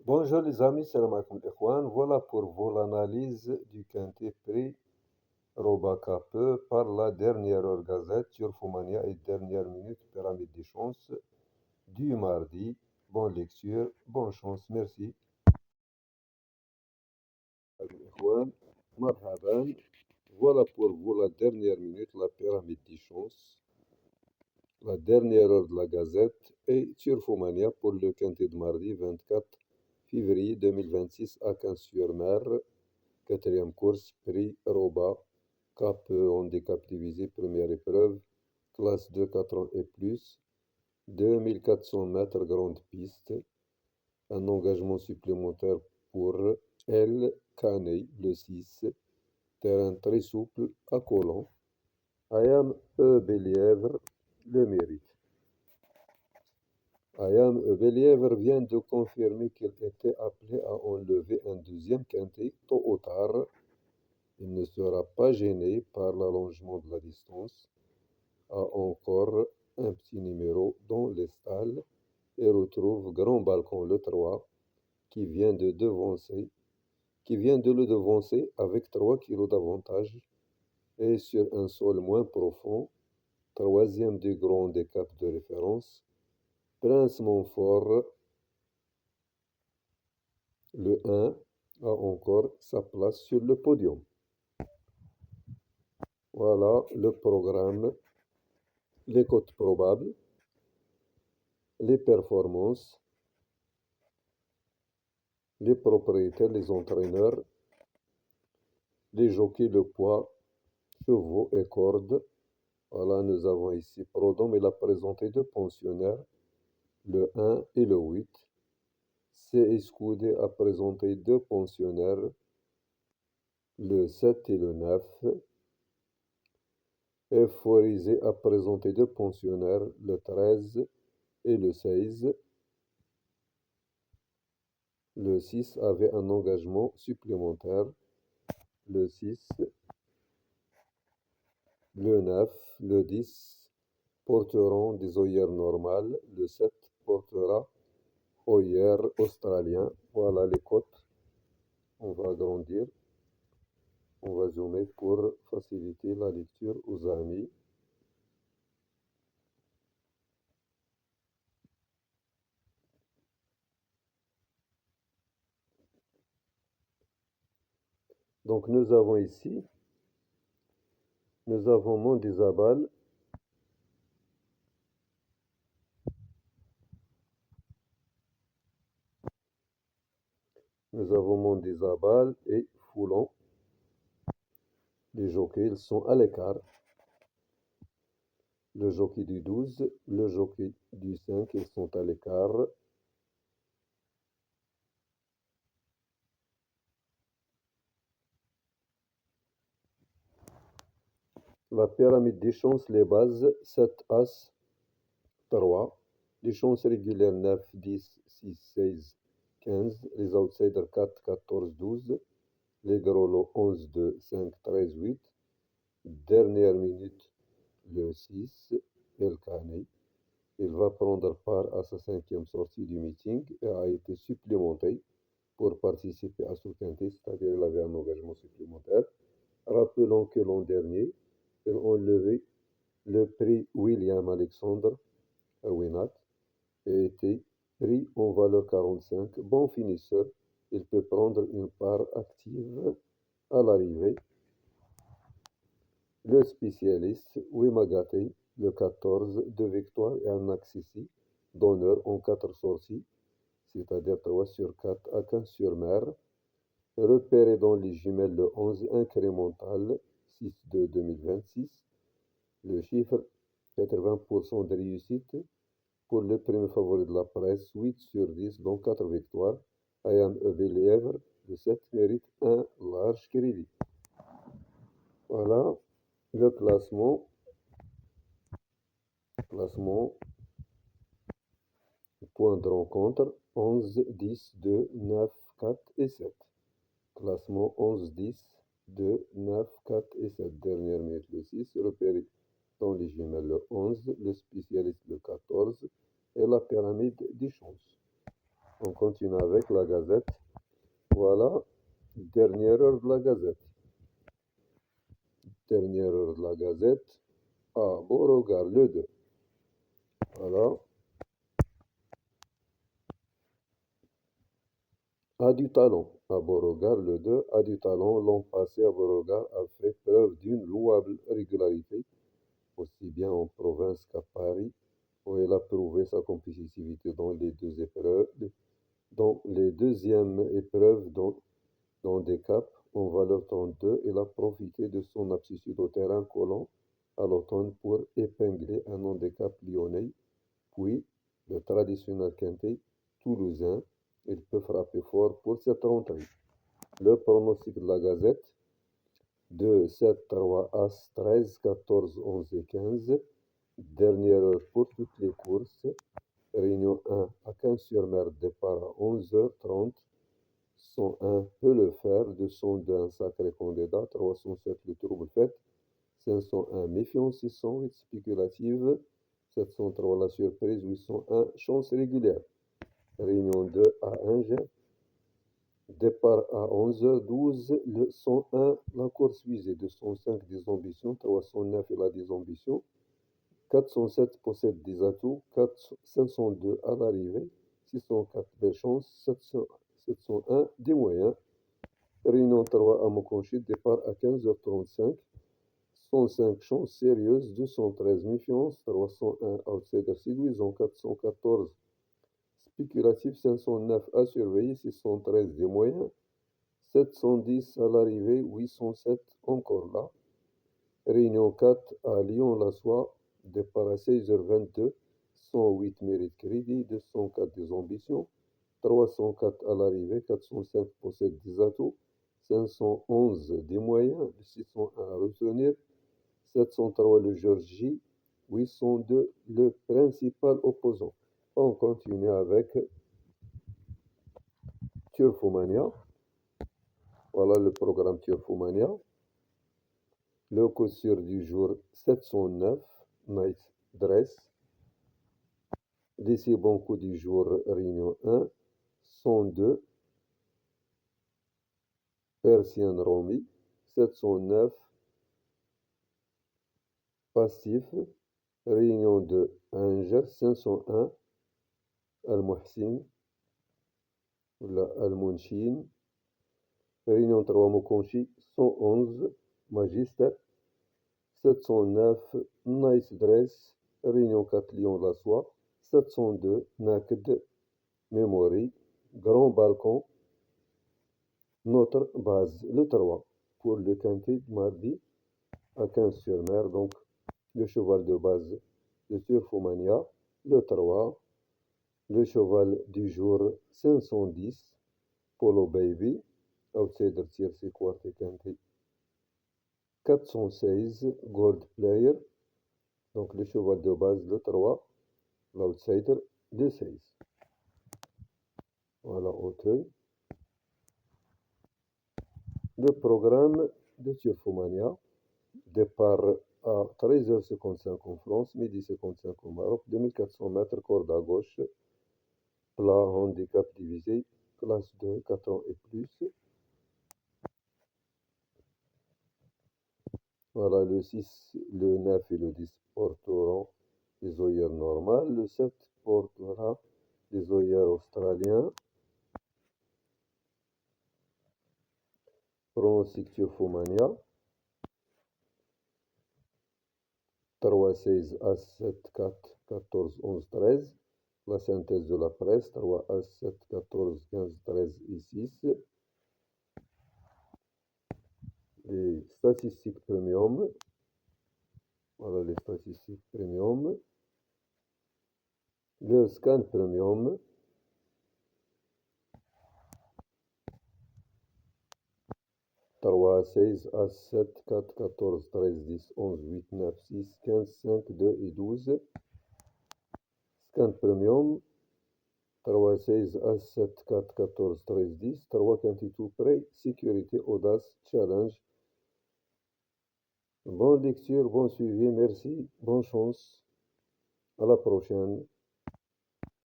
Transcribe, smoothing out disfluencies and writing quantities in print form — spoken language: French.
Bonjour les amis, salam alaikum ikhwan. Voilà pour vous l'analyse du quintet prix Robacape par la dernière heure gazette, Turfomania et dernière minute, pyramide des chances du mardi. Bonne lecture, bonne chance, merci. Ikhwan, marhaban. Voilà pour vous la dernière minute, la pyramide des chances, la dernière heure de la gazette et Turfomania pour le quintet de mardi 24 février 2026 à 15-sur-Mer. Quatrième course, prix Roba, cap handicap divisé, première épreuve, classe 2, 4 ans et plus, 2400 mètres grande piste, un engagement supplémentaire pour El Caney, le 6, terrain très souple, accolant, Ayam E. Belièvre, le mérite. Ayam E. Belièvre vient de confirmer qu'il était appelé à enlever un deuxième quintet tôt ou tard. Il ne sera pas gêné par l'allongement de la distance, a encore un petit numéro dans les stalles et retrouve Grand Balcon le 3 qui vient de le devancer avec 3 kilos d'avantage et sur un sol moins profond, troisième du grand des caps de référence. Prince Montfort, le 1, a encore sa place sur le podium. Voilà le programme, les cotes probables, les performances, les propriétaires, les entraîneurs, les jockeys, le poids, chevaux et cordes. Voilà, nous avons ici Prodome, il a présenté deux pensionnaires, le 1 et le 8. C. Escudé a présenté deux pensionnaires, le 7 et le 9. Euphorisé a présenté deux pensionnaires, le 13 et le 16. Le 6 avait un engagement supplémentaire, le 6, le 9, le 10 porteront des œillères normales, le 7 portera œillères australien. Voilà les cotes. On va agrandir, on va zoomer pour faciliter la lecture aux amis. Donc nous avons ici, nous avons Mondizabal, et Foulon. Les jockeys, ils sont à l'écart. Le jockey du 12, le jockey du 5, ils sont à l'écart. La pyramide des chances, les bases, 7 As, 3. Les chances régulières 9, 10, 6, 16, 15. Les outsiders 4, 14, 12. Les gros lots 11, 2, 5, 13, 8. Dernière minute, le 6, El Khaney. Il va prendre part à sa cinquième sortie du meeting et a été supplémenté pour participer à ce quintet, c'est-à-dire il avait un engagement supplémentaire. Rappelons que l'an dernier, ils ont levé le prix William Alexandre Winat et était pris en valeur 45. Bon finisseur, il peut prendre une part active à l'arrivée. Le spécialiste Wimagate, le 14, 2 victoires et un accessi d'honneur en 4 sorties, c'est-à-dire 3 sur 4 à 15-sur-Mer. Repéré dans les jumelles le 11 incrémental 6-2 2026. Le chiffre 80% de réussite pour le premier favori de la presse, 8 sur 10, dont 4 victoires. Ayam Belièvre, le 7 mérite un large crédit. Voilà le classement. Point de rencontre 11, 10, 2, 9, 4 et 7. Classement 11, 10, 2, 9, 4 et 7. Dernière minute le 6. Repéré dans les jumelles le 11, le spécialiste le 14 et la pyramide des chances. On continue avec la Gazette. Voilà, dernière heure de la Gazette. Dernière heure de la Gazette. Ah, Beauregard, le 2. Voilà. A du talent. À Beauregard, le 2 a du talent. L'an passé, à Beauregard a fait preuve d'une louable régularité, aussi bien en province qu'à Paris, où il a prouvé sa compétitivité dans les deux épreuves, dans les deuxièmes épreuves d'handicap en valeur 32, il a profité de son aptitude au terrain collant à l'automne pour épingler un handicap lyonnais, puis le traditionnel quintet toulousain. Il peut frapper fort pour cette rentrée. Le pronostic de la Gazette: 2, 7, 3, As, 13, 14, 11 et 15. Dernière heure pour toutes les courses. Réunion 1 à 15-sur-Mer, départ à 11h30. 101 peut le faire. 202 un sacré candidat. 307 le trouble fait. 501 méfiance. 608 spéculative. 703 la surprise. 801 chance régulière. Réunion 2 à Angers. Départ à 11h12, le 101, la course visée, 205 des ambitions, 309 il a des ambitions, 407 possède des atouts, 502 à l'arrivée, 604 belles chances, 701 des moyens. Réunion 3 à Mokonchi, départ à 15h35, 105 chances sérieuses, 213 méfiances, 301 outsiders séduisants, 414 spéculatifs, 509 à surveiller, 613 des moyens. 710 à l'arrivée, 807 encore là. Réunion 4 à Lyon-la-Soie, départ à 16h22, 108 mérite crédit, 204 des ambitions, 304 à l'arrivée, 405 possède des atouts, 511 des moyens, 601 à retenir, 703 le Georgie, 802 le principal opposant. On continue avec Turfomania. Voilà le programme Turfomania. Le coup sûr du jour 709, Night Dress. Les 6 bons coups du jour, Réunion 1, 102, Persian Romy, 709, Passif, Réunion 2, Angers, 501, Al-Muhsin, Al-Munshin, Réunion 3, Mokonchi, 111, Magister, 709, Nice Dress, Réunion 4, Lyon-la-Soie, 702, Naked, Memory, Grand Balcon, notre base, le 3, pour le quintet de mardi à 15-sur-Mer, donc le cheval de base de Turfomania, le 3, le cheval du jour 510, Polo Baby, outsider tiercé quarte quintet 416, Gold Player, donc le cheval de base, le 3, l'outsider, le 16. Voilà, Auteuil. Le programme de Turfomania, départ à 13h55 en France, midi 55 au Maroc, 2400 mètres, corde à gauche, plat handicap divisé, classe 2, 4 ans et plus. Voilà, le 6, le 9 et le 10 porteront des œillères normales, le 7 portera des œillères australiens. Pronostic Turfomania. 3, 16, As, 7, 4, 14, 11, 13. La synthèse de la presse, 3, As, 7, 14, 15, 13 et 6. Les statistiques premium. Voilà les statistiques premium. Le scan premium. 3, 16, As, 7, 4, 14, 13, 10, 11, 8, 9, 6, 15, 5, 2 et 12. Scan premium. 3, 16, As, 7, 4, 14, 13, 10. 3 quintet tout près. Sécurité, audace, challenge. Bonne lecture, bon suivi, merci, bonne chance. À la prochaine.